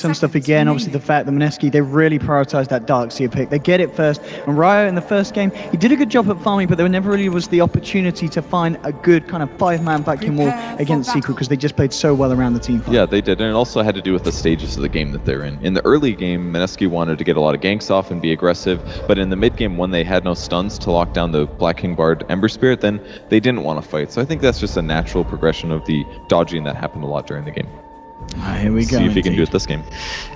some stuff again. Obviously, the fact that Mineski, they really prioritized that Darkseer pick. They get it first. And Ryo in the first game, he did a good job at farming, but there never really was the opportunity to find a good kind of 5-man vacuum wall against Secret because they just played so well around the team fight. Yeah, they did. And it also had to do with the stages of the game that they're in. In the early game, Mineski wanted to get a lot of ganks off and be aggressive. But in the mid game, when they had no stuns to lock down the Black King Bard Ember Spirit, then they didn't want to fight. So I think that's just a natural progression of the dodging that happened a lot during the game. Here we go. See if he can do it this game.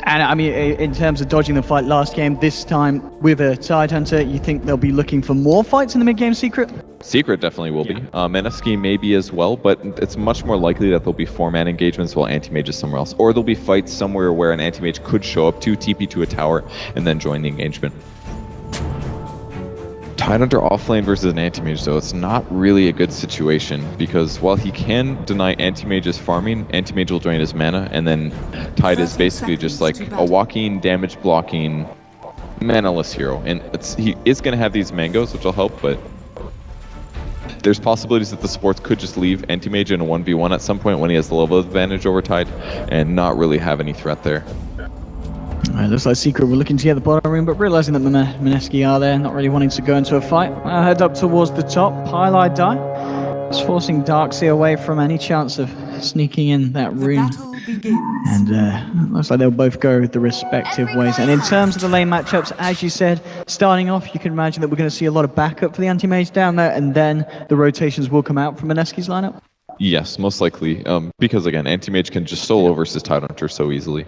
And I mean, in terms of dodging the fight last game, this time with a Tidehunter, you think they'll be looking for more fights in the mid-game Secret? Secret definitely will be. Mineski maybe as well, but it's much more likely that there'll be 4-man engagements while Anti-Mage is somewhere else. Or there'll be fights somewhere where an Anti-Mage could show up to TP to a tower and then join the engagement. Tidehunter offlane versus an Anti-Mage, though, it's not really a good situation because while he can deny Anti-Mage's farming, Anti-Mage will drain his mana, and then Tide is basically just like a walking, damage blocking, mana-less hero. And he is going to have these mangoes, which will help, but there's possibilities that the supports could just leave Anti-Mage in a 1v1 at some point when he has the level advantage over Tide and not really have any threat there. It looks like Secret were looking to get the bottom room, but realizing that Mineski are there, not really wanting to go into a fight. Head up towards the top, Highlight Die. It's forcing Darkseer away from any chance of sneaking in that rune. And looks like they'll both go the respective ways. And in terms of the lane matchups, as you said, starting off, you can imagine that we're going to see a lot of backup for the Anti-Mage down there, and then the rotations will come out from Mineski's lineup? Yes, most likely. Because again, Anti-Mage can just solo versus Tidehunter so easily.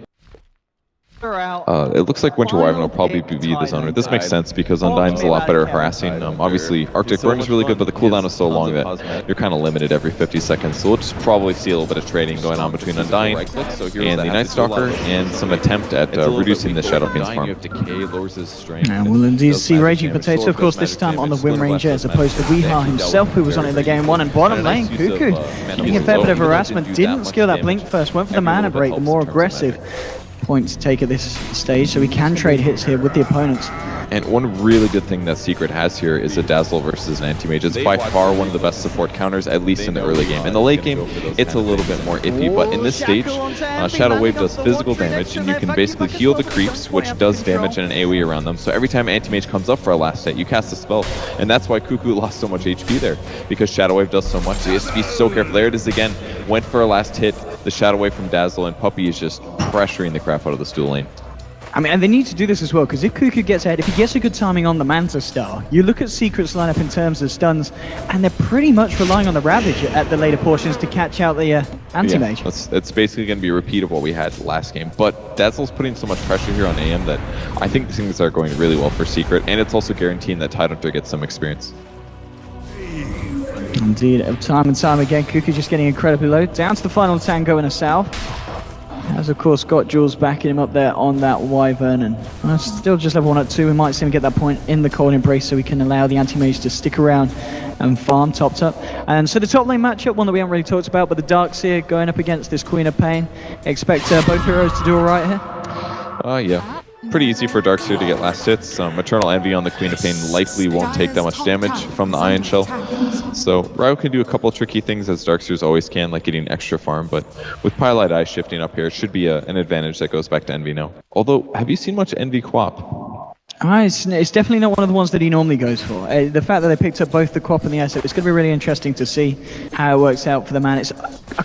It looks like Winter Wyvern will probably be the zoner. This makes sense because Undyne's a lot better at harassing. Obviously, Arctic Burn is really good, but the cooldown is so long that you're kind of limited every 50 seconds. So we'll just probably see a little bit of trading going on between Undyne and the Night Stalker, and some attempt at reducing the Shadow Fiend's farm. And we'll indeed see Raging Potato, of course, this time on the Wind Ranger as opposed to Weehaw himself, who was on it in the game 1. And bottom lane, Cuckoo, getting a fair bit of harassment, didn't skill that blink first, went for the mana break, the more aggressive point to take at this stage, so we can trade hits here with the opponents. And one really good thing that Secret has here is a Dazzle versus an Anti-Mage. It's by far one of the best support counters, at least in the early game. In the late game, it's a little bit more iffy, but in this stage, Shadow Wave does physical damage, and you can basically heal the creeps, which does damage and an AoE around them. So every time Anti-Mage comes up for a last hit, you cast a spell, and that's why Cuckoo lost so much HP there, because Shadow Wave does so much. So he has to be so careful. There it is again, went for a last hit, the Shadow Wave from Dazzle, and Puppey is just pressuring the crap out of the stool lane. I mean, and they need to do this as well, because if Cuckoo gets ahead, if he gets a good timing on the Manta Star, you look at Secret's lineup in terms of stuns, and they're pretty much relying on the Ravage at the later portions to catch out the Anti-Mage. Yeah, it's basically going to be a repeat of what we had last game, but Dazzle's putting so much pressure here on AM that I think things are going really well for Secret, and it's also guaranteeing that Tidehunter gets some experience. Indeed, time and time again, Cuckoo just getting incredibly low. Down to the final tango in a salve. Has of course got Jules backing him up there on that Wyvern, and still just level 1 at 2. We might see him get that point in the Cold Embrace so we can allow the Anti-Mage to stick around and farm topped up. And so the top lane matchup, one that we haven't really talked about, but the Darkseer going up against this Queen of Pain. Expect both heroes to do alright here? Yeah. Pretty easy for Darkseer to get last hits. Eternal Envy on the Queen of Pain likely won't take that much damage from the Ion Shell. So Ryo can do a couple tricky things as Darkseers always can, like getting extra farm, but with Pylight Eye shifting up here, it should be an advantage that goes back to Envy now. Although, have you seen much Envy Quap? It's definitely not one of the ones that he normally goes for. The fact that they picked up both the Quap and the Asset, it's going to be really interesting to see how it works out for the man. It's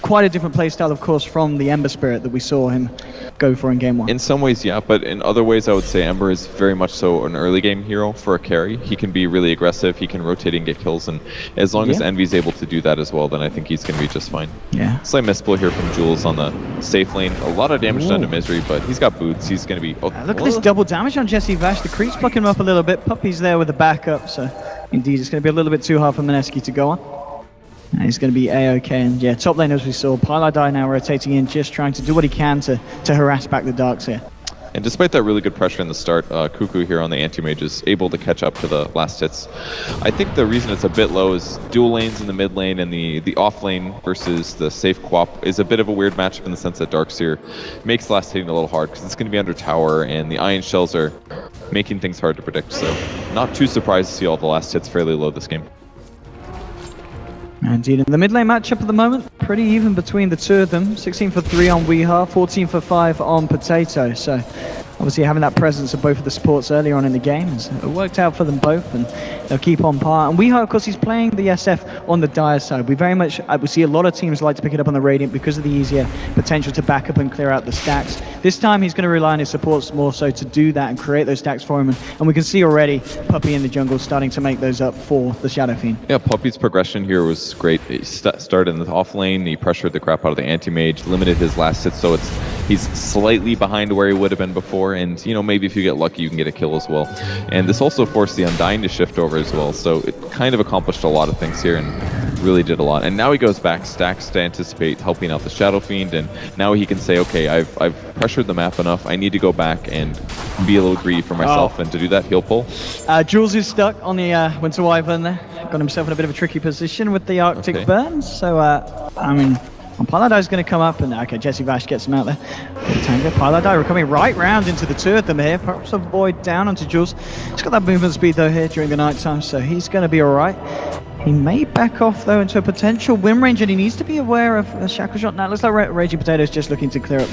quite a different playstyle, of course, from the Ember Spirit that we saw him go for in game 1. In some ways, yeah, but in other ways, I would say Ember is very much so an early game hero for a carry. He can be really aggressive, he can rotate and get kills, and as long as Envy's able to do that as well, then I think he's going to be just fine. Yeah. Slight misplay here from Jules on the safe lane. A lot of damage done to Misery, but he's got boots. He's going to be... Look at this double damage on Jesse Vash. The creeps plucking him up a little bit. Puppey's there with the backup, so indeed it's going to be a little bit too hard for Mineski to go on. And he's going to be A-OK, and yeah, top lane as we saw, Pylight Eye now rotating in, just trying to do what he can to harass back the Darkseer. And despite that really good pressure in the start, Cuckoo here on the Anti-Mage is able to catch up to the last hits. I think the reason it's a bit low is dual lanes in the mid lane and the off lane versus the safe Quap is a bit of a weird matchup in the sense that Darkseer makes last hitting a little hard because it's going to be under tower and the Ion Shells are making things hard to predict. So not too surprised to see all the last hits fairly low this game. Indeed, in the mid lane matchup at the moment, pretty even between the two of them. 16 for 3 on Weeha, 14 for 5 on Potato. So obviously having that presence of both of the supports earlier on in the game has worked out for them both, and they'll keep on par. And Weeha, of course, he's playing the SF on the Dire side. We very much, we see a lot of teams like to pick it up on the Radiant because of the easier potential to back up and clear out the stacks. This time he's going to rely on his supports more so to do that and create those stacks for him. And we can see already Puppey in the jungle starting to make those up for the Shadow Fiend. Yeah, Puppey's progression here was great. He started in the off lane, he pressured the crap out of the anti-mage, limited his last hit, so he's slightly behind where he would have been before, and you know, maybe if you get lucky you can get a kill as well. And this also forced the Undying to shift over as well, so it kind of accomplished a lot of things here and really did a lot. And now he goes back stacks to anticipate helping out the Shadow Fiend, and now he can say, okay, I've pressured the map enough, I need to go back and be a little greedy for myself, and to do that he'll pull. Jules is stuck on the Winter Wyvern there, got himself in a bit of a tricky position with the Arctic Burn, so I mean, Paladai's going to come up, and okay, Jesse Vash gets him out there. Tango, Paladai, we're coming right round into the two of them here. Perhaps avoid down onto Jules. He's got that movement speed though here during the night time, so he's going to be alright. He may back off though into a potential win range, and he needs to be aware of a shackle shot. Now it looks like Raging Potato's just looking to clear up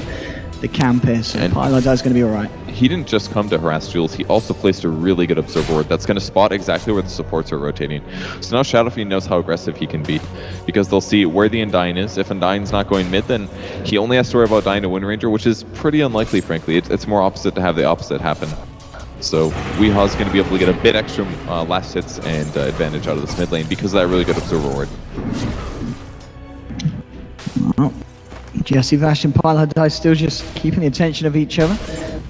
the camp here, so Paladai's going to be alright. He didn't just come to harass Jules, he also placed a really good observer ward that's going to spot exactly where the supports are rotating. So now Shadow Fiend knows how aggressive he can be, because they'll see where the Undying is. If Undying's not going mid, then he only has to worry about dying to Wind Ranger, which is pretty unlikely, frankly. It's more opposite to have the opposite happen. So Weeha's going to be able to get a bit extra last hits and advantage out of this mid lane because of that really good observer ward. Well, Jesse Vash and Paladai still just keeping the attention of each other.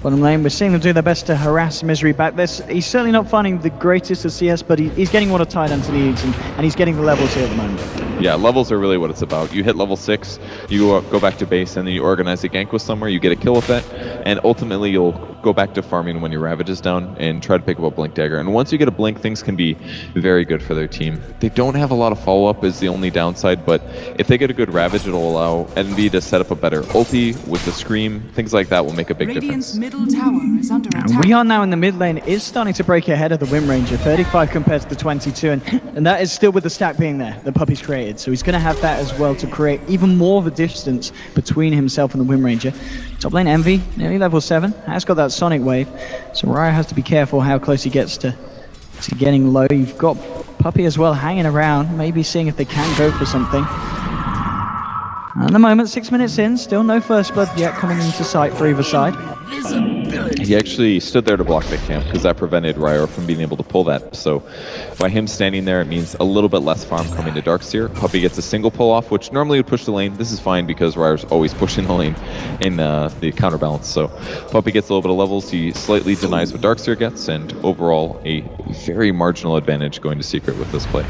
Bottom lane, we're seeing them do their best to harass Misery back. He's certainly not finding the greatest of CS, but he's getting what a tight end needs, and he's getting the levels here at the moment. Yeah, levels are really what it's about. You hit level 6, you go back to base, and then you organize a gank with somewhere, you get a kill with that, and ultimately you'll go back to farming when your Ravage is down and try to pick up a Blink Dagger. And once you get a Blink, things can be very good for their team. They don't have a lot of follow-up is the only downside, but if they get a good Ravage, it'll allow Envy to set up a better ulti with the Scream. Things like that will make a big difference. Middle tower is under attack. We are now in the mid lane, is starting to break ahead of the Wind Ranger, 35 compared to the 22, and that is still with the stack being there, the Puppey's created. So he's going to have that as well to create even more of a distance between himself and the Wind Ranger. Top lane Envy, nearly level 7, has got that Sonic Wave, so Raya has to be careful how close he gets to getting low. You've got Puppey as well hanging around, maybe seeing if they can go for something. At the moment, 6 minutes in, still no first blood yet coming into sight for either side. He actually stood there to block the camp because that prevented Ryer from being able to pull that. So by him standing there, it means a little bit less farm coming to Darkseer. Puppey gets a single pull off, which normally would push the lane. This is fine because Ryer's always pushing the lane in the counterbalance. So Puppey gets a little bit of levels. He slightly denies what Darkseer gets, and overall a very marginal advantage going to Secret with this play.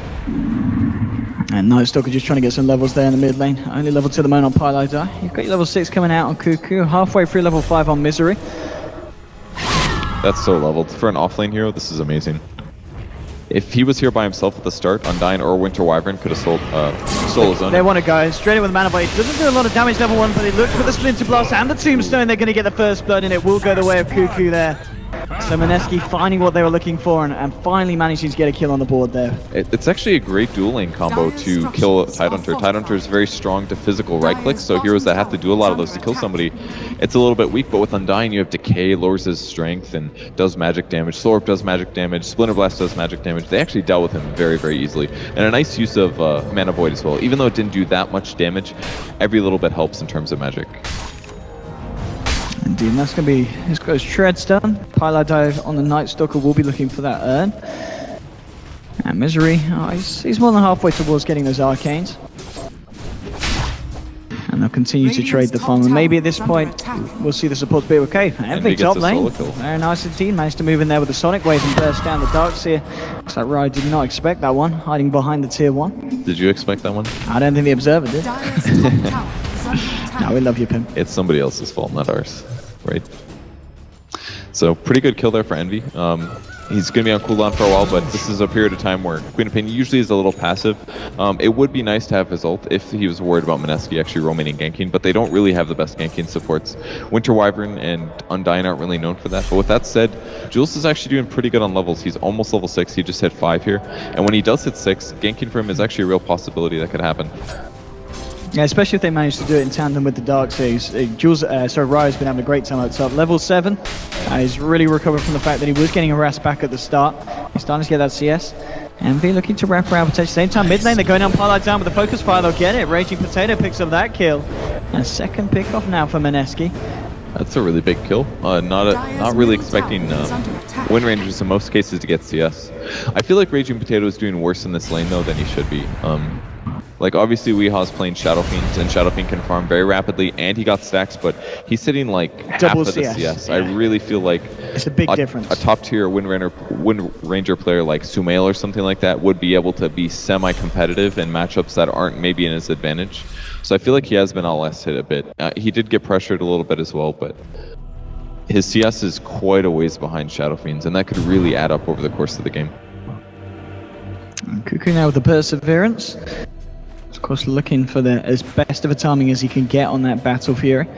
And Night Stalker just trying to get some levels there in the mid lane. Only level 2 at the moment on Paladai. You've got your level 6 coming out on Cuckoo. Halfway through level 5 on Misery. That's so leveled. For an offlane hero, this is amazing. If he was here by himself at the start, Undying or Winter Wyvern could have stole his own. They want to go straight in with the Mana Blade. Doesn't do a lot of damage level 1, but it looks for the Splinter Blast and the Tombstone. They're going to get the first blood, and it will go the way of Cuckoo there. So Mineski finding what they were looking for and finally managing to get a kill on the board there. It's actually a great dual lane combo to kill Tidehunter. Tidehunter is very strong to physical right clicks, so heroes that have to do a lot of those to kill somebody, it's a little bit weak, but with Undying you have Decay, lowers his strength and does magic damage. Slorp does magic damage, Splinter Blast does magic damage. They actually dealt with him very, very easily. And a nice use of Mana Void as well. Even though it didn't do that much damage, every little bit helps in terms of magic. Indeed, and that's going to be his close Shred's done. Paladai on the Night Stalker will be looking for that urn. And Misery, he's more than halfway towards getting those arcanes. And they'll continue to trade the farm. And maybe at this point, we'll see the supports be okay. Envy top lane. Very nice indeed. Managed to move in there with the Sonic Wave and burst down the Darkseer. Looks like Rye did not expect that one, hiding behind the tier 1. Did you expect that one? I don't think the Observer did. No, we love you, Pim. It's somebody else's fault, not ours. Right? So pretty good kill there for Envy. He's going to be on cooldown for a while, but this is a period of time where Queen of Pain usually is a little passive. It would be nice to have his ult if he was worried about Mineski actually roaming and ganking, but they don't really have the best ganking supports. Winter Wyvern and Undyne aren't really known for that. But with that said, Jules is actually doing pretty good on levels. He's almost level 6. He just hit 5 here. And when he does hit 6, ganking for him is actually a real possibility that could happen. Yeah, especially if they manage to do it in tandem with the Darkseers. Ryo's been having a great time at the top. Level 7, he's really recovered from the fact that he was getting harassed back at the start. He's starting to get that CS. Envy looking to wrap around protection. Same time, mid lane, they're going on Parlay down with the focus fire. They'll get it. Raging Potato picks up that kill. And a second pick off now for Mineski. That's a really big kill. Not really expecting Wind Rangers in most cases to get CS. I feel like Raging Potato is doing worse in this lane though than he should be. Like obviously Weeha's playing Shadow Fiends and Shadow Fiend can farm very rapidly and he got stacks, but he's sitting like half of the CS. Yeah. I really feel like it's a big difference. A top tier Wind Ranger player like Sumail or something like that would be able to be semi-competitive in matchups that aren't maybe in his advantage. So I feel like he has been LS hit a bit. He did get pressured a little bit as well, but his CS is quite a ways behind Shadow Fiends and that could really add up over the course of the game. Cuckoo now with the Perseverance. Of course, looking for as best of a timing as he can get on that Battle Fury.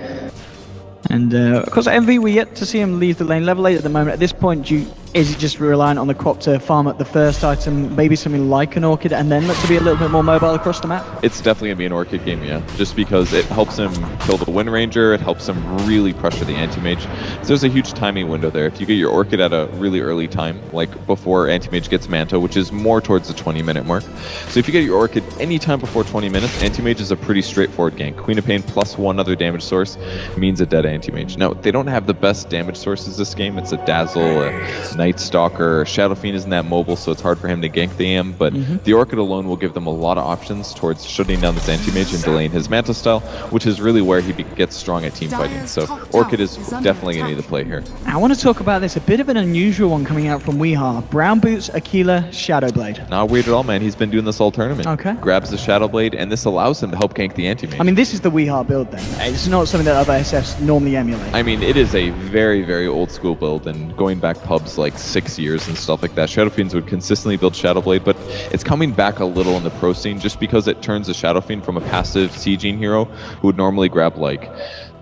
And of course, Envy, we're yet to see him leave the lane. Level 8 at the moment. At this point, is he just reliant on the crop to farm at the first item, maybe something like an Orchid, and then look to be a little bit more mobile across the map? It's definitely going to be an Orchid game, yeah. Just because it helps him kill the Wind Ranger, it helps him really pressure the Anti-Mage. So there's a huge timing window there. If you get your Orchid at a really early time, like before Anti-Mage gets Manto, which is more towards the 20-minute mark. So if you get your Orchid any time before 20 minutes, Anti-Mage is a pretty straightforward gank. Queen of Pain plus 1 other damage source means a dead Anti-Mage. Now, they don't have the best damage sources this game. It's a Dazzle, a Night Stalker. Shadow Fiend isn't that mobile, so it's hard for him to gank the AM, but the Orchid alone will give them a lot of options towards shutting down this Anti-Mage and delaying his Manta style, which is really where he gets strong at team fighting. So Orchid is definitely going to need to play here. I want to talk about this, a bit of an unusual one coming out from Weeha. Brown Boots, Aquila, Shadowblade. Not weird at all, man. He's been doing this all tournament. Okay. Grabs the Shadowblade, and this allows him to help gank the Anti-Mage. I mean, this is the Weeha build then. It's not something that other SFs normally emulate. I mean, it is a very, very old school build, and going back pubs like 6 years and stuff like that, Shadow Fiends would consistently build Shadowblade, but it's coming back a little in the pro scene just because it turns a Shadow Fiend from a passive sieging hero who would normally grab like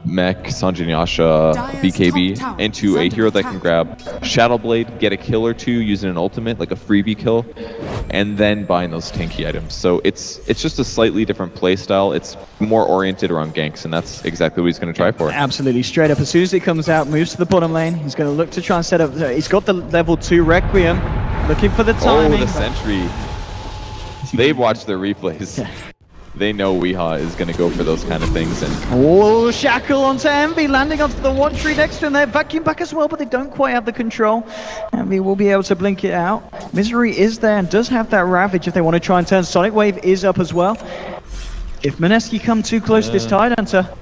Mech, Sanjinyasha, BKB into a hero that can grab Shadowblade, get a kill or two using an ultimate, like a freebie kill, and then buying those tanky items. So it's just a slightly different play style. It's more oriented around ganks, and that's exactly what he's going to try for. Absolutely, straight up. As soon as it comes out, moves to the bottom lane. He's going to look to try and set up. He's got the level 2 Requiem, looking for the timing. Oh, the Sentry. They've watched the replays. Yeah. They know Weeha is going to go for those kind of things. And oh, Shackle onto Envy, landing onto the one tree next to him there. Vacuum back as well, but they don't quite have the control. Envy will be able to blink it out. Misery is there and does have that Ravage if they want to try and turn. Sonic Wave is up as well. If Mineski come too close to this Tidehunter,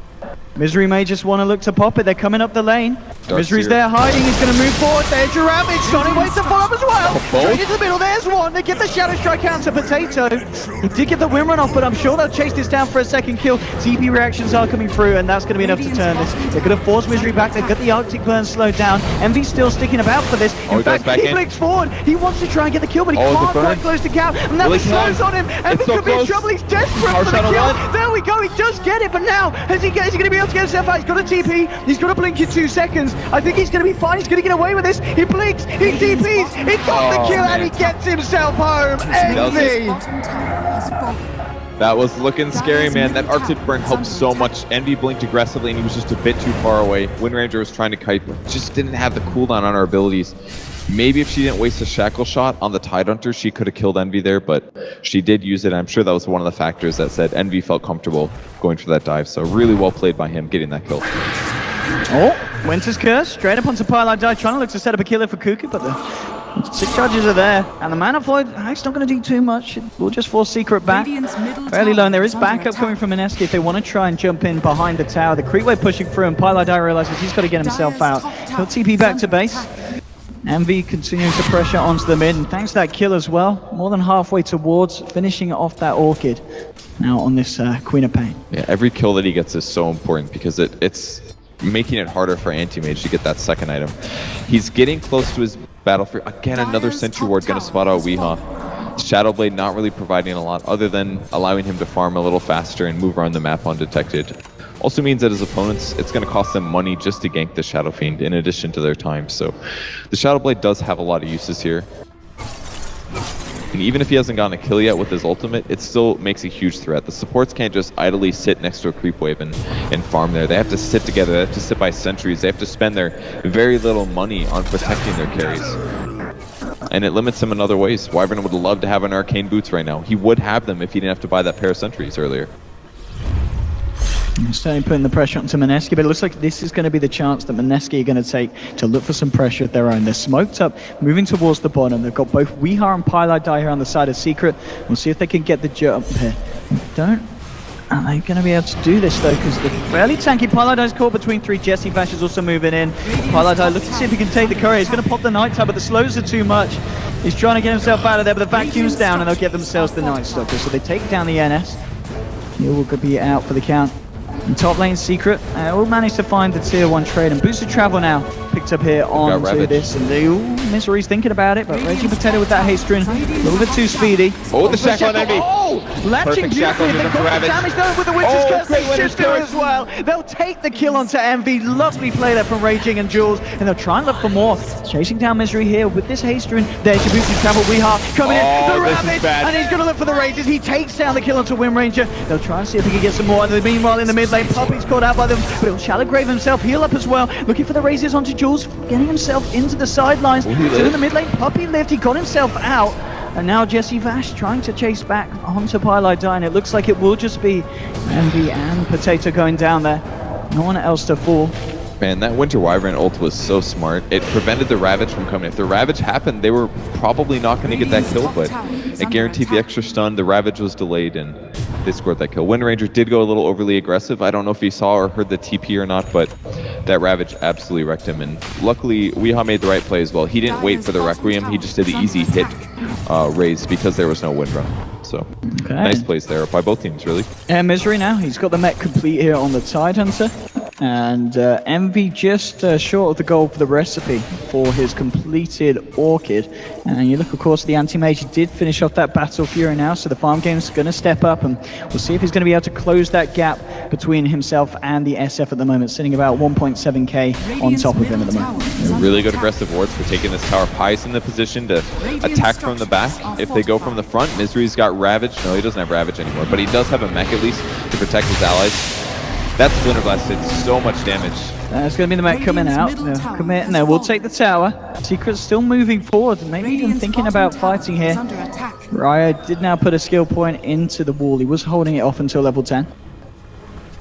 Misery may just want to look to pop it. They're coming up the lane. Misery's there hiding. He's going to move forward. There's your Ravage. Sonic waits to follow up as well. Straight into the middle. There's one. They get the Shadow Strike counter. Potato. He did get the win run off, but I'm sure they'll chase this down for a second kill. TP reactions are coming through, and that's going to be enough to turn this. They're going to force Misery back. They've got the Arctic Burn slowed down. Envy's still sticking about for this. In fact, he blinks forward. He wants to try and get the kill, but he can't quite close the count. And now the slow's on him. Envy could be in trouble. He's desperate for the kill. There we go. He does get it, but now is he going to be able to get himself out? He's got a TP. He's got to blink in 2 seconds. I think he's going to be fine. He's going to get away with this. He blinks. He TPs. He got the kill, and he gets himself home. Envy. That was looking scary, man. That Arctic Burn helped so much. Envy blinked aggressively, and he was just a bit too far away. Wind Ranger was trying to kite, but just didn't have the cooldown on her abilities. Maybe if she didn't waste a Shackle shot on the Tidehunter, she could have killed Envy there, but she did use it. I'm sure that was one of the factors that said Envy felt comfortable going for that dive. So really well played by him getting that kill. Oh, Winter's Curse straight up onto Pilot Die, trying to look to set up a killer for Kuka, but the 6 charges are there, and the Mana Void, it's not going to do too much. We'll just force Secret back fairly low, and there is backup coming from Mineski if they want to try and jump in behind the tower. The creep wave pushing through, and Pilot Die realizes he's got to get himself out. He'll TP back to base. Envy continuing to pressure onto the mid, and thanks to that kill as well, more than halfway towards finishing off that Orchid now on this Queen of Pain. Yeah, every kill that he gets is so important because it's making it harder for Anti-Mage to get that second item. He's getting close to his Battlefield. Again, another Sentry Ward going to spot out Weehaw. Shadowblade not really providing a lot other than allowing him to farm a little faster and move around the map undetected. Also means that his opponents, it's going to cost them money just to gank the Shadow Fiend in addition to their time. So the Shadowblade does have a lot of uses here. And even if he hasn't gotten a kill yet with his ultimate, it still makes a huge threat. The supports can't just idly sit next to a creep wave and farm there. They have to sit together, they have to sit by sentries, they have to spend their very little money on protecting their carries. And it limits him in other ways. Wyvern would love to have an Arcane Boots right now. He would have them if he didn't have to buy that pair of sentries earlier. Starting putting the pressure onto Mineski, but it looks like this is going to be the chance that Mineski are going to take to look for some pressure of their own. They're smoked up, moving towards the bottom. They've got both Weehaw and Pylai Die here on the side of Secret. We'll see if they can get the jump here. Are they going to be able to do this though? Because they're fairly tanky. Pylai Die's caught between three. Jesse Vash is also moving in. Pylai Die looking to see if he can take the courier. He's going to pop the Night Stalker, but the slows are too much. He's trying to get himself out of there, but the vacuum's down and they'll get themselves the Night Stalker. So they take down the NS. He will be out for the count. In top lane, Secret will manage to find the tier 1 trade, and Boosted Travel now picked up here onto this, and Misery's thinking about it, but Raging Potato with that haste rune, a little bit too speedy. Oh, the shackle on Envy! Oh! Latching beautifully, they've got the damage done with the Witch's Curse, they should do as well. They'll take the kill onto Envy, lovely play there from Raging and Jules, and they'll try and look for more. Chasing down Misery here with this haste rune, there's your Boosted Travel, Weehaw coming in, the Ravage, and he's going to look for the Rages, he takes down the kill onto Wind Ranger. They'll try and see if he can get some more, and meanwhile in the mid lane, Puppy's caught out by them, but he'll Shallow Grave himself, heal up as well, looking for the raises onto Jules, getting himself into the sidelines. Still in the mid lane, Puppy lived, he got himself out, and now Jesse Vash trying to chase back onto Pylai Die, and it looks like it will just be Envy and Potato going down there. No one else to fall. Man, that Winter Wyvern ult was so smart. It prevented the Ravage from coming. If the Ravage happened, they were probably not going to get that kill, but it guaranteed the extra stun. The Ravage was delayed, and they scored that kill. Wind Ranger did go a little overly aggressive. I don't know if he saw or heard the TP or not, but that Ravage absolutely wrecked him. And luckily, Weehaw made the right play as well. He didn't wait for the Requiem. He just did the easy hit raise because there was no wind run. So, nice plays there by both teams, really. And Misery now, he's got the mech complete here on the Tidehunter. And Envy just short of the goal for the recipe for his completed Orchid. And you look, of course, the Anti-Mage did finish off that Battle Fury now, so the farm game's going to step up, and we'll see if he's going to be able to close that gap between himself and the SF at the moment, sitting about 1.7k on top of him at the moment. Really good aggressive wards for taking this tower. Pi's in the position to attack from the back. If they go from the front, Misery's got Ravage. No, he doesn't have Ravage anymore, but he does have a mech at least to protect his allies. That Splinter Blast did so much damage. It's going to be the mech coming out. They'll commit, and they will take the tower. Secret's still moving forward, maybe even thinking about fighting here. Raya did now put a skill point into the wall. He was holding it off until level 10.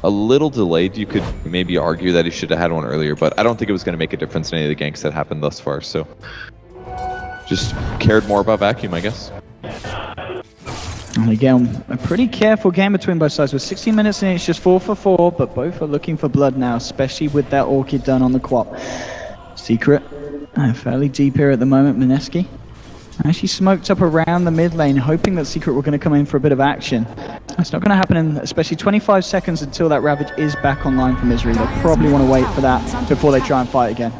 A little delayed. You could maybe argue that he should have had one earlier, but I don't think it was going to make a difference in any of the ganks that happened thus far. So just cared more about Vacuum, I guess. And again, a pretty careful game between both sides. With 16 minutes in, it's just 4 for 4, but both are looking for blood now, especially with that Orchid done on the quap. Secret, fairly deep here at the moment. Mineski actually smoked up around the mid lane, hoping that Secret were going to come in for a bit of action. It's not going to happen in especially 25 seconds until that Ravage is back online for Misery. They'll probably want to wait for that before they try and fight again.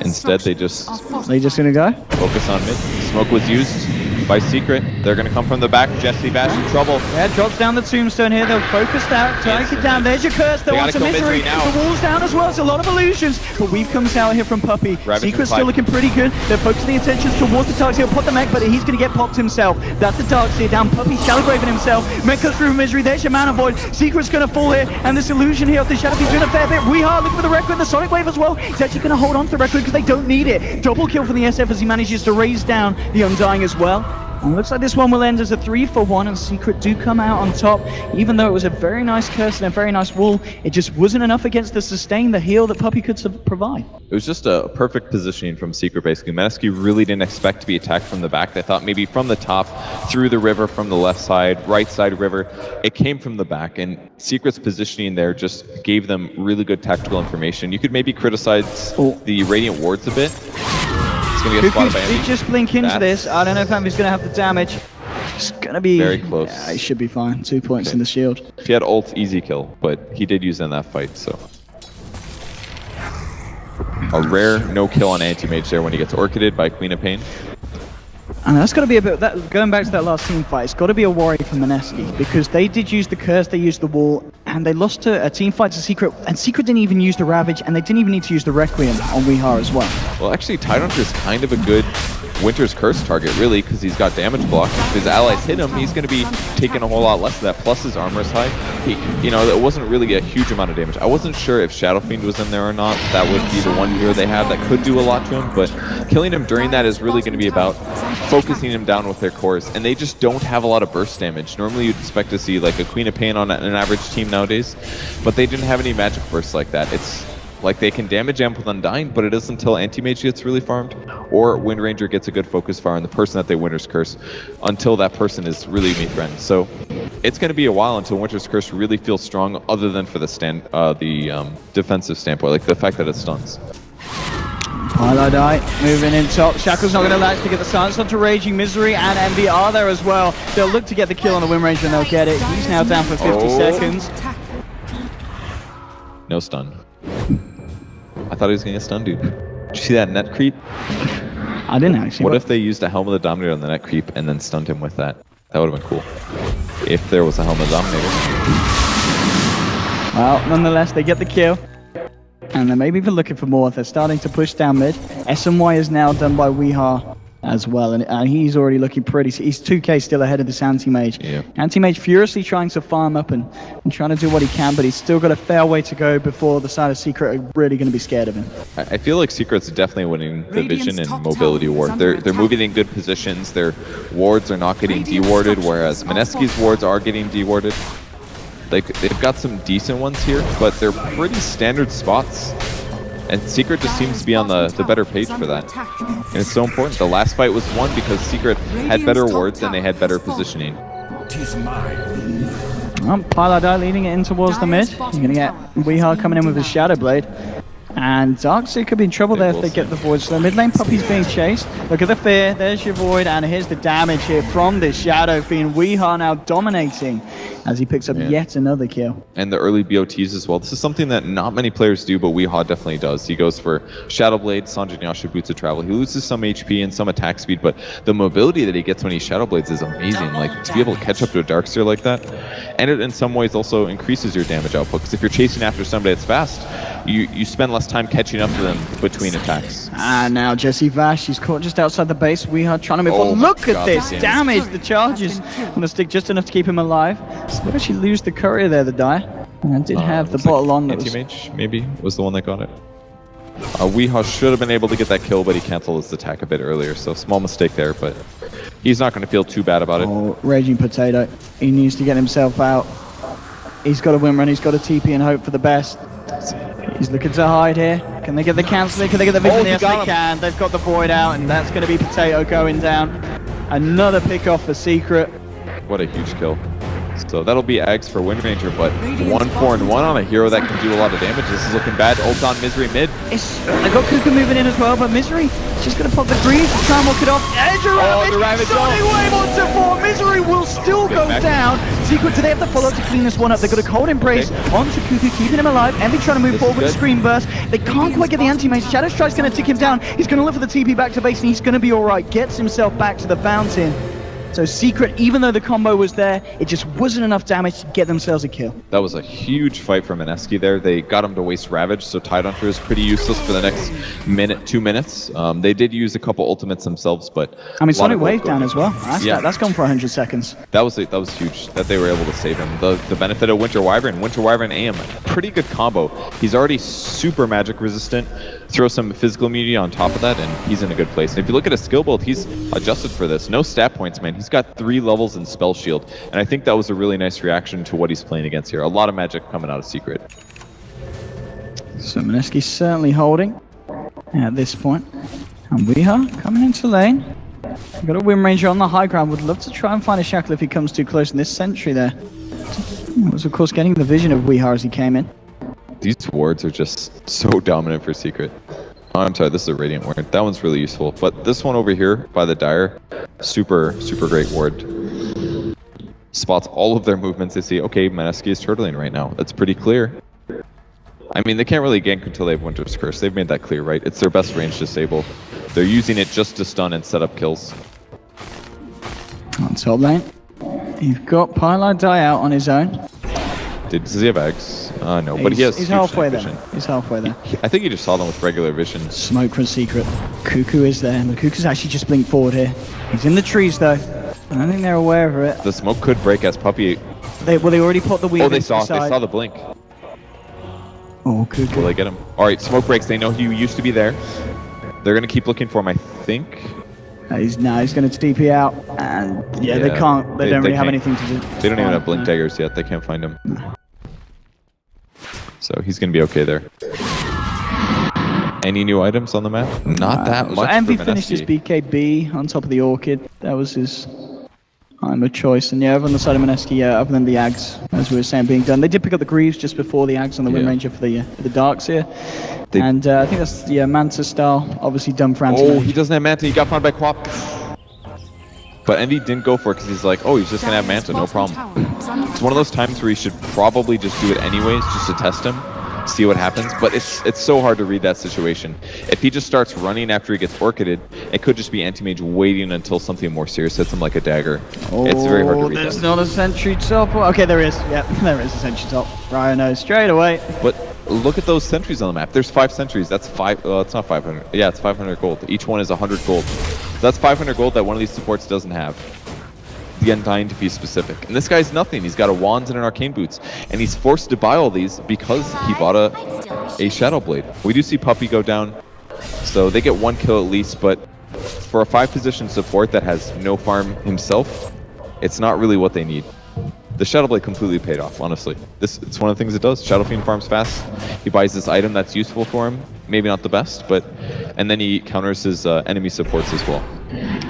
Instead, they just going to go? Focus on mid. Smoke was used by Secret. They're going to come from the back. Jesse Vash in trouble. Yeah, drops down the tombstone here. They'll focus out, take it down. There's your curse. They want some Misery. The wall's down as well. It's a lot of illusions. But Weave comes out here from Puppy. Secret's still looking pretty good. They're focusing the attention towards the Darkseer. He'll put the mech, but he's going to get popped himself. That's the Darkseer down. Puppy Shallow Graving himself. Mech goes through Misery. There's your Mana Void. Secret's going to fall here. And this illusion here of the Shadow Fiend's doing a fair bit. Weehaw looking for the Requiem, the Sonic Wave as well. He's actually going to hold on to the Requiem because they don't need it. Double kill for the SF as he manages to raise down the Undying as well. And looks like this one will end as a 3-for-1, and Secret do come out on top. Even though it was a very nice curse and a very nice wall, it just wasn't enough against the sustain, the heal that Puppy could provide. It was just a perfect positioning from Secret, basically. Mineski really didn't expect to be attacked from the back. They thought maybe from the top, through the river, from the left side, right side river. It came from the back, and Secret's positioning there just gave them really good tactical information. You could maybe criticize the Radiant Wards a bit. Did just blink into this. I don't know if Envy's going to have the damage. It's going to be very close. Yeah, he should be fine. 2 points in the shield. If he had ult, easy kill, but he did use it in that fight, so. A rare no kill on anti-mage there when he gets orchided by Queen of Pain. And that's got to be a bit, going back to that last team fight, it's got to be a worry for Mineski, because they did use the curse, they used the wall, and they lost to a team fight to Secret, and Secret didn't even use the Ravage, and they didn't even need to use the Requiem on Weehar as well. Well, actually, Tidehunter is kind of a good Winter's Curse target, really, because he's got damage block. If his allies hit him, he's going to be taking a whole lot less of that, plus his armor is high. That wasn't really a huge amount of damage. I wasn't sure if Shadow Fiend was in there or not. That would be the one hero they have that could do a lot to him, but killing him during that is really going to be about focusing him down with their cores, and they just don't have a lot of burst damage. Normally you'd expect to see like a Queen of Pain on an average team nowadays, but they didn't have any magic bursts like that. It's like they can damage Amp with Undying, but it isn't until Anti-Mage gets really farmed, or Wind Ranger gets a good focus fire on the person that they Winter's Curse, until that person is really threatened. So it's going to be a while until Winter's Curse really feels strong, other than for the defensive standpoint, like the fact that it stuns. Pilotai moving in top. Shackle's not going to latch to get the silence onto Raging Misery, and Envy are there as well. They'll look to get the kill on the Wind Ranger and they'll get it. He's now down for 50 seconds. No stun. I thought he was going to get stunned, dude. Did you see that net creep? I didn't actually. What if they used a Helm of the Dominator on the net creep and then stunned him with that? That would have been cool. If there was a Helm of the Dominator. Well, nonetheless, they get the kill. And they're maybe even looking for more. They're starting to push down mid. SMY is now done by Weehar as well, and he's already looking pretty. He's 2k still ahead of this Anti-Mage. Yeah. Anti-Mage furiously trying to farm up and trying to do what he can, but he's still got a fair way to go before the side of Secret are really going to be scared of him. I feel like Secret's definitely winning the vision and mobility war. They're moving in good positions. Their wards are not getting dewarded, whereas Mineski's wards are getting dewarded. They've got some decent ones here, but they're pretty standard spots. And Secret just seems to be on the better page for that. And it's so important. The last fight was won because Secret had better wards and they had better positioning. Pilotai leading it in towards the mid. You're going to get Weehar coming in with his Shadow Blade. And Darkseer could be in trouble there if they get the Void. So mid lane Puppy's being chased. Look at the fear. There's your Void. And here's the damage here from this Shadow Fiend. Weehar now dominating as he picks up yet another kill. And the early BOTs as well. This is something that not many players do, but Weehar definitely does. He goes for Shadow Blade, Sanjin Yasha, Boots of Travel. He loses some HP and some attack speed, but the mobility that he gets when he Shadow Blades is amazing. Like, to be able to catch up to a Darkseer like that. And it in some ways also increases your damage output, because if you're chasing after somebody that's fast, you spend less time catching up to them between attacks. And now Jesse Vash, he's caught just outside the base. Weehar trying to move on. Look at this damage. The charges going to stick just enough to keep him alive. So they actually lose the courier there, the die. And I did have the bottle on. Anti-Mage maybe was the one that got it. Weehar should have been able to get that kill, but he canceled his attack a bit earlier, so small mistake there, but he's not going to feel too bad about it. Raging Potato. He needs to get himself out. He's got a win run, he's got a TP and hope for the best. He's looking to hide here. Can they get the cancel? Can they get the vision? Yes, they can. They've got the Void out, and that's going to be Potato going down. Another pick off for Secret. What a huge kill. So that'll be Ags for Wind Ranger, but 1-4-1 on a hero that can do a lot of damage. This is looking bad. Ult on Misery mid. They've got Kuka moving in as well, but Misery is just going to pop the grease to try and walk it off. Edge around it. Stunning wave onto 4. Misery will still go down. Secret, do they have to follow to clean this one up? They've got a cold embrace onto Kuka, keeping him alive. Envy trying to move forward with a screen burst. They can't quite get the anti-mage. Shadow Strike's going to tick him down. He's going to look for the TP back to base, and he's going to be all right. Gets himself back to the fountain. So Secret, even though the combo was there, it just wasn't enough damage to get themselves a kill. That was a huge fight from Mineski there. They got him to waste Ravage, so Tidehunter is pretty useless for the next minute, 2 minutes. They did use a couple ultimates themselves, but I mean, Sonic Wave down as well. That's gone for 100 seconds. That was huge that they were able to save him. The benefit of Winter Wyvern AM, pretty good combo. He's already super magic resistant. Throw some physical immunity on top of that, and he's in a good place. And if you look at his skill build, he's adjusted for this. No stat points, man. He's got 3 levels in Spell Shield, and I think that was a really nice reaction to what he's playing against here. A lot of magic coming out of Secret. So Mineski's certainly holding at this point. And Weehar coming into lane. We've got a Wind Ranger on the high ground. Would love to try and find a Shackle if he comes too close in this sentry there. Was of course getting the vision of Weehar as he came in. These wards are just so dominant for Secret. Oh, I'm sorry, this is a Radiant ward. That one's really useful. But this one over here by the Dire, super great ward. Spots all of their movements. They see, okay, Mineski is turtling right now. That's pretty clear. I mean, they can't really gank until they have Winter's Curse. They've made that clear, right? It's their best range disable. They're using it just to stun and set up kills. On top lane, you've got Pylon die out on his own. Does he have eggs? No, but he has. He's huge halfway night there. vision. He's halfway there. I think he just saw them with regular vision. Smoke from Secret. Cuckoo is there, but Cuckoo's actually just blinked forward here. He's in the trees though. I don't think they're aware of it. The smoke could break as Puppey. They already put the weave. Oh, they saw the blink. Oh, Cuckoo. Will they get him? All right, smoke breaks. They know he used to be there. They're gonna keep looking for him, I think. He's going to TP out, and yeah, they can't. They don't really have anything to do. They don't even have blink daggers yet. They can't find him. So he's gonna be okay there. Any new items on the map? Not that much. Envy finished his BKB on top of the Orchid. That was his item of choice. And yeah, over on the side of Mineski, other than the Ags, as we were saying, being done. They did pick up the Greaves just before the Ags on the Wind Ranger for the Darks here. And I think that's the Manta style, obviously done for Anti. Oh, he doesn't have Manta. He got found by Quap. But Envy didn't go for it because he's like, oh, he's just going to have Manta, no problem. It's one of those times where you should probably just do it anyways, just to test him, see what happens. But it's so hard to read that situation. If he just starts running after he gets Orchided, it could just be Anti-Mage waiting until something more serious hits him like a dagger. It's very hard to read there's that. not a sentry top. Okay, there is. Yeah, there is a sentry top. Ryan knows straight away. But look at those sentries on the map. There's 5 sentries. That's 5. It's not 500. Yeah, it's 500 gold. Each one is 100 gold. That's 500 gold that one of these supports doesn't have. The Undying, to be specific. And this guy's nothing. He's got a Wands and an Arcane Boots. And he's forced to buy all these because he bought a Shadow Blade. We do see Puppey go down. So they get 1 kill at least. But for a 5-position support that has no farm himself, it's not really what they need. The Shadow Blade completely paid off, honestly. It's one of the things it does. Shadow Fiend farms fast. He buys this item that's useful for him. Maybe not the best, but... And then he counters his enemy supports as well.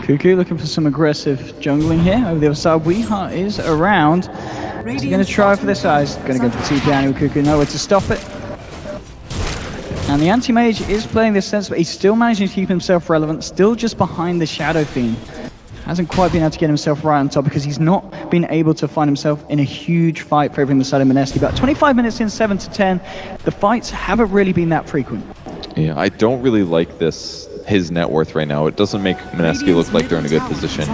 Cuckoo looking for some aggressive jungling here. Over the other side, Weeheart is around. He's going to try for this. He's going to go for the TP anyway. Cuckoo nowhere to stop it. And the Anti-Mage is playing this sense, but he's still managing to keep himself relevant. Still just behind the Shadow Fiend. Hasn't quite been able to get himself right on top because he's not been able to find himself in a huge fight favoring the side of Mineski. About 25 minutes in, 7 to 10. The fights haven't really been that frequent. Yeah, I don't really like his net worth right now. It doesn't make Mineski look like they're in a good position.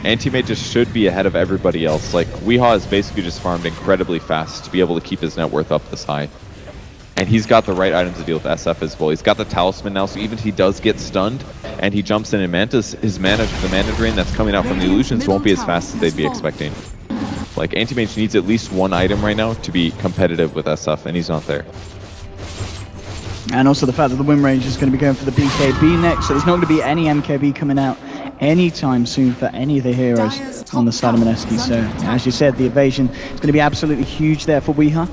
Anti-Mage just should be ahead of everybody else. Like, Weehaw has basically just farmed incredibly fast to be able to keep his net worth up this high. And he's got the right items to deal with SF as well. He's got the Talisman now, so even if he does get stunned and he jumps in and Mantas, the mana drain that's coming out from the illusions won't be as fast as they'd be expecting. Like, Anti-Mage needs at least 1 item right now to be competitive with SF, and he's not there. And also the fact that the Wind Ranger is going to be going for the BKB next, so there's not going to be any MKB coming out anytime soon for any of the heroes on the side of Mineski. So, as you said, the evasion is going to be absolutely huge there for Weeha.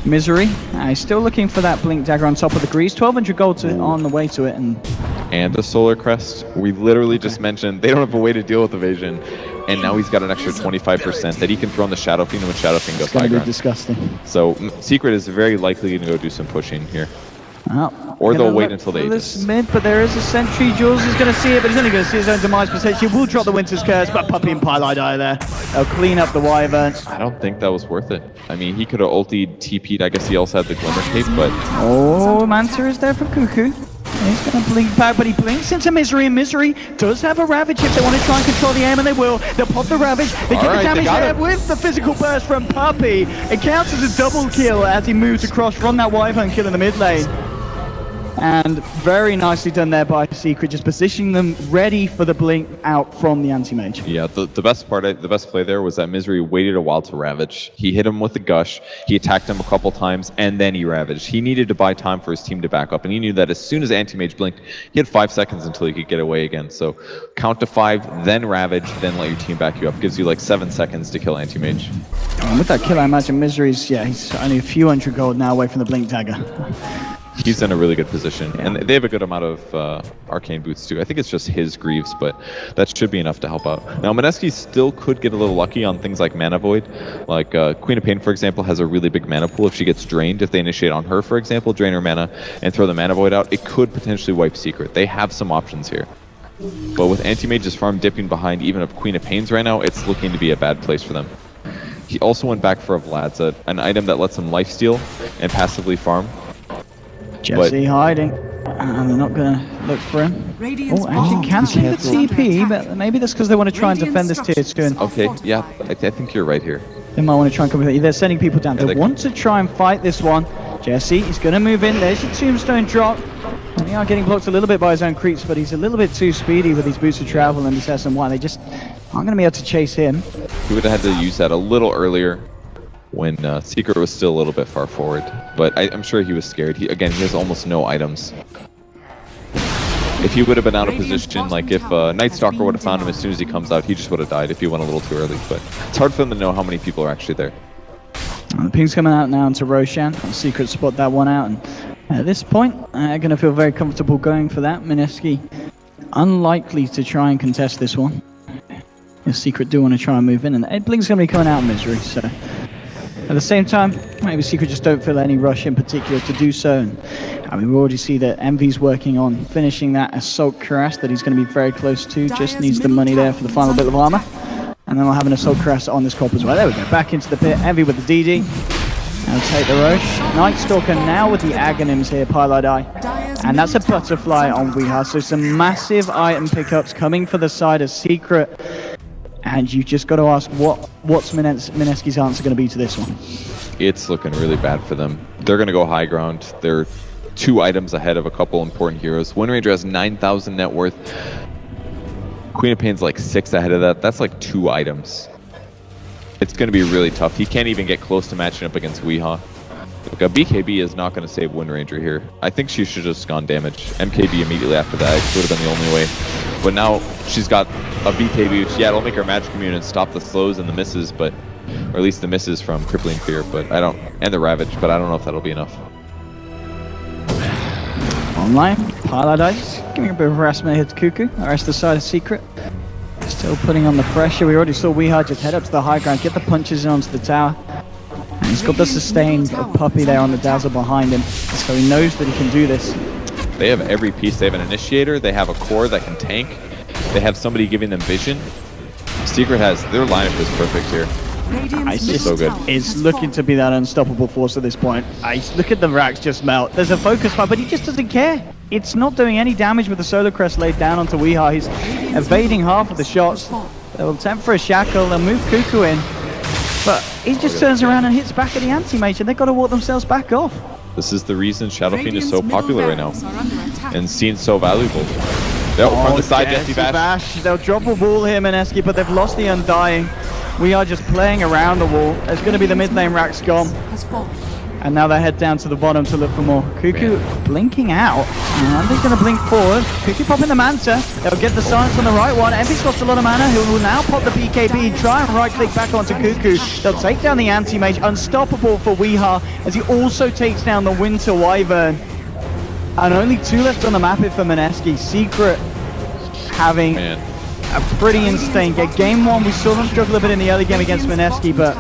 Misery, he's still looking for that Blink Dagger on top of the Grease. 1,200 gold on the way to it. And a Solar Crest. We literally just mentioned they don't have a way to deal with evasion. And now he's got an extra 25% that he can throw on the Shadow Fiend when Shadow Fiend goes high ground. It's going to be disgusting. So, Secret is very likely going to go do some pushing here. Or they'll wait until they this mid, but there is a sentry. Jules is going to see it, but he's only going to see his own demise potentially. Will drop the Winter's Curse, but Puppey and Pylai die there. They'll clean up the Wyvern. I don't think that was worth it. I mean, he could have ultied, TP'd. I guess he also had the Glimmer Cape, but... Oh, Manta is there for Cuckoo. He's going to blink back, but he blinks into Misery, and Misery does have a Ravage if they want to try and control the aim, and they will. They'll pop the Ravage. They get the damage there with the physical burst from Puppey. It counts as a double kill as he moves across from that Wyvern kill in the mid lane. And very nicely done there by Secret, just positioning them ready for the blink out from the Anti-Mage. Yeah, the best play there was that Misery waited a while to Ravage. He hit him with the Gush, he attacked him a couple times, and then he Ravaged. He needed to buy time for his team to back up, and he knew that as soon as Anti-Mage blinked, he had 5 seconds until he could get away again. So count to 5, then Ravage, then let your team back you up. Gives you like 7 seconds to kill Anti-Mage. And with that kill, I imagine Misery's, he's only a few hundred gold now away from the Blink Dagger. He's in a really good position, and they have a good amount of Arcane Boots too. I think it's just his Greaves, but that should be enough to help out. Now, Mineski still could get a little lucky on things like Mana Void. Like Queen of Pain, for example, has a really big mana pool. If she gets drained, if they initiate on her, for example, drain her mana and throw the Mana Void out, it could potentially wipe Secret. They have some options here. But with Anti-Mage's farm dipping behind even of Queen of Pains right now, it's looking to be a bad place for them. He also went back for a Vlad's, an item that lets him lifesteal and passively farm. Jesse hiding. And they're not going to look for him. Oh, actually can see the TP, but maybe that's because they want to try and defend this tier 2. Okay, yeah, I think you're right here. They might want to try and come with it. They're sending people down. They want to try and fight this one. Jesse, he's going to move in. There's your tombstone drop. And they are getting blocked a little bit by his own creeps, but he's a little bit too speedy with his boots of travel and his SMY. They just aren't going to be able to chase him. He would have had to use that a little earlier when Secret was still a little bit far forward. But I'm sure he was scared. Again, he has almost no items. If he would have been out of position, like if Night Stalker would have found him as soon as he comes out, he just would have died if he went a little too early. But it's hard for them to know how many people are actually there. The ping's coming out now into Roshan. Secret spot that one out, and at this point, going to feel very comfortable going for that. Mineski unlikely to try and contest this one. The Secret do want to try and move in, and Edbling's going to be coming out of misery. So at the same time, maybe Secret just don't feel any rush in particular to do so. And I mean, we already see that Envy's working on finishing that Assault Cuirass that he's going to be very close to. Just needs the money there for the final bit of armor. And then we'll have an Assault Cuirass on this cop as well. There we go, back into the pit. Envy with the DD. Now take the Roche. Night Stalker now with the Aghanims here, Pilot Eye. And that's a Butterfly on Weeha. So some massive item pickups coming for the side of Secret. And you just got to ask, what's Mineski's answer going to be to this one? It's looking really bad for them. They're going to go high ground. They're 2 items ahead of a couple important heroes. Wind Ranger has 9,000 net worth. Queen of Pain's like 6 ahead of that. That's like 2 items. It's going to be really tough. He can't even get close to matching up against Weeha. Look, a BKB is not going to save Wind Ranger here. I think she should have just gone damage. MKB immediately after that would have been the only way. But now she's got a BKB, which, yeah, it'll make her magic immune and stop the slows and the misses, but, or at least the misses from Crippling Fear, but I don't, and the Ravage, but I don't know if that'll be enough. Online, Paradise, giving a bit of harassment here to Cuckoo. The rest of the side of Secret still putting on the pressure. We already saw Weeha just head up to the high ground, get the punches in onto the tower. And he's got the sustained Puppy there on the Dazzle behind him, so he knows that he can do this. They have every piece. They have an Initiator, they have a core that can tank, they have somebody giving them vision. Secret has, their lineup is perfect here. It's so good. It's looking to be that unstoppable force at this point. Look at the racks just melt. There's a focus fight, but he just doesn't care. It's not doing any damage with the Solar Crest laid down onto Weeha. He's evading half of the shots. They'll attempt for a shackle. They'll move Cuckoo in. But he just turns around and hits back at the anti-mage, and they've got to walk themselves back off. This is the reason Shadow Fiend is so popular right now and seen so valuable. From the side, Jesse Bash. They'll drop a wall here, Mineski, but they've lost the Undying. We are just playing around the wall. There's going to be the mid lane racks gone. And now they head down to the bottom to look for more. Cuckoo blinking out. And he's going to blink forward. Cuckoo popping the Manta. They'll get the silence on the right one. Envy's lost a lot of mana. Who will now pop the BKB, try and right click back onto Cuckoo. They'll take down the anti-mage. Unstoppable for Weeha as he also takes down the Winter Wyvern. And only 2 left on the map here for Mineski. Secret having a pretty insane game. Game 1, we saw them struggle a bit in the early game against Mineski, but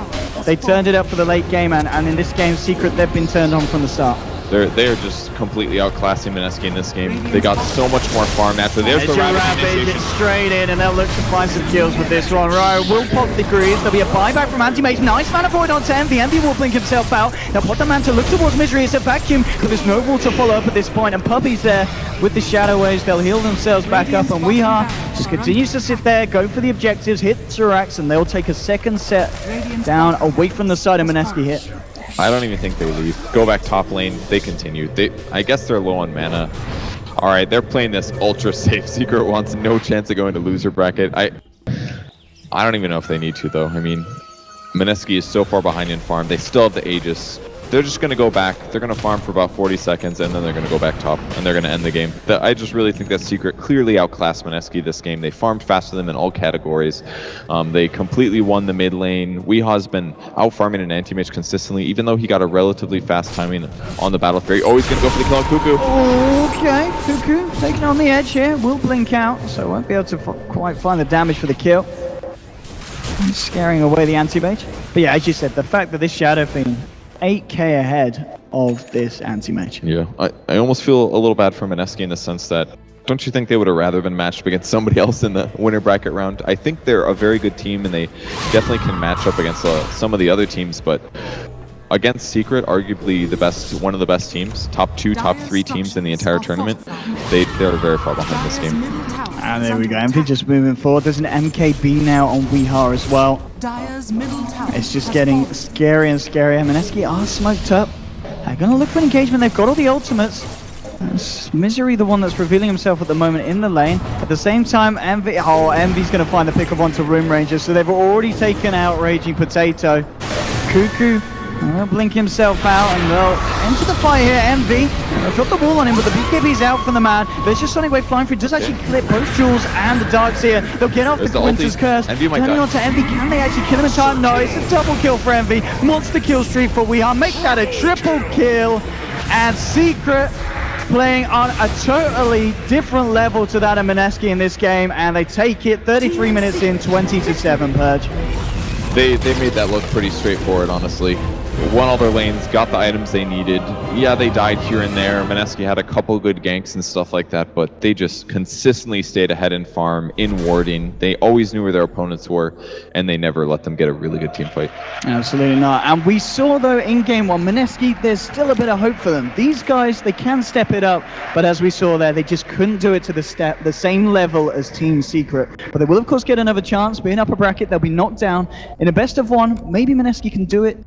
they turned it up for the late game, and in this game, Secret, they've been turned on from the start. They are just completely outclassing Mineski in this game. They got so much more farm naturally. There's the Ravage straight in, and they'll look to find some kills with this one. Right, will pop the Greaves. There'll be a buyback from Anti-Mage. Nice mana void onto Envy. Envy will blink himself out. Now put the man to look towards Misery. It's a vacuum, but there's no wall to follow up at this point, and Puppy's there with the Shadow Waves. They'll heal themselves back up, and Weeha just continues to sit there, go for the objectives, hit Zerax, and they'll take a second set down away from the side of Mineski here. I don't even think they leave. Go back top lane. They continue. I guess they're low on mana. All right, they're playing this ultra safe. Secret wants no chance of going to loser bracket. I don't even know if they need to though. I mean, Mineski is so far behind in farm. They still have the Aegis. They're just going to go back. They're going to farm for about 40 seconds, and then they're going to go back top, and they're going to end the game. I just really think that Secret clearly outclassed Mineski this game. They farmed faster than them in all categories. They completely won the mid lane. Weeha's been out-farming an anti-mage consistently, even though he got a relatively fast timing on the Battle Fury. Oh, he's going to go for the kill on Cuckoo. Okay, Cuckoo taking on the edge here. Will blink out, so won't be able to quite find the damage for the kill. Scaring away the anti-mage. But yeah, as you said, the fact that this Shadow Fiend 8k ahead of this anti-mage. Yeah, I almost feel a little bad for Mineski in the sense that Don't you think they would have rather been matched up against somebody else in the winner bracket round? I think they're a very good team, and they definitely can match up against some of the other teams, but against Secret, arguably one of the best teams, top 2, top 3 teams in the entire tournament, they're very far behind this game. And there we go, MV just moving forward. There's an MKB now on Weehar as well. It's just getting scary and scarier. Mineski are smoked up. They're going to look for an engagement. They've got all the ultimates. It's Misery, the one that's revealing himself at the moment in the lane. At the same time, Envy's going to find the pick of onto Room Ranger, so they've already taken out Raging Potato. Cuckoo will blink himself out, and they'll enter the fight here. Envy, they'll drop the wall on him, but the BKB's out from the man. There's just Sonic Wave flying through. Does actually clip both Jules and the Darkseer. They'll get off the Winter's Curse. Turning on to Envy. Can they actually kill him in time? No, it's a double kill for Envy. Monster kill streak for Weehar. Make that a triple kill. And Secret playing on a totally different level to that of Mineski in this game, and they take it 33 minutes in, 20-7, Purge. They made that look pretty straightforward, honestly. Won all their lanes, got the items they needed. Yeah, they died here and there. Mineski had a couple good ganks and stuff like that, but they just consistently stayed ahead in farm, in warding. They always knew where their opponents were, and they never let them get a really good team fight. Absolutely not. And we saw, though, in game 1, Mineski, there's still a bit of hope for them. These guys, they can step it up, but as we saw there, they just couldn't do it to the same level as Team Secret. But they will, of course, get another chance. Be in upper bracket, they'll be knocked down. In a best of 1, maybe Mineski can do it.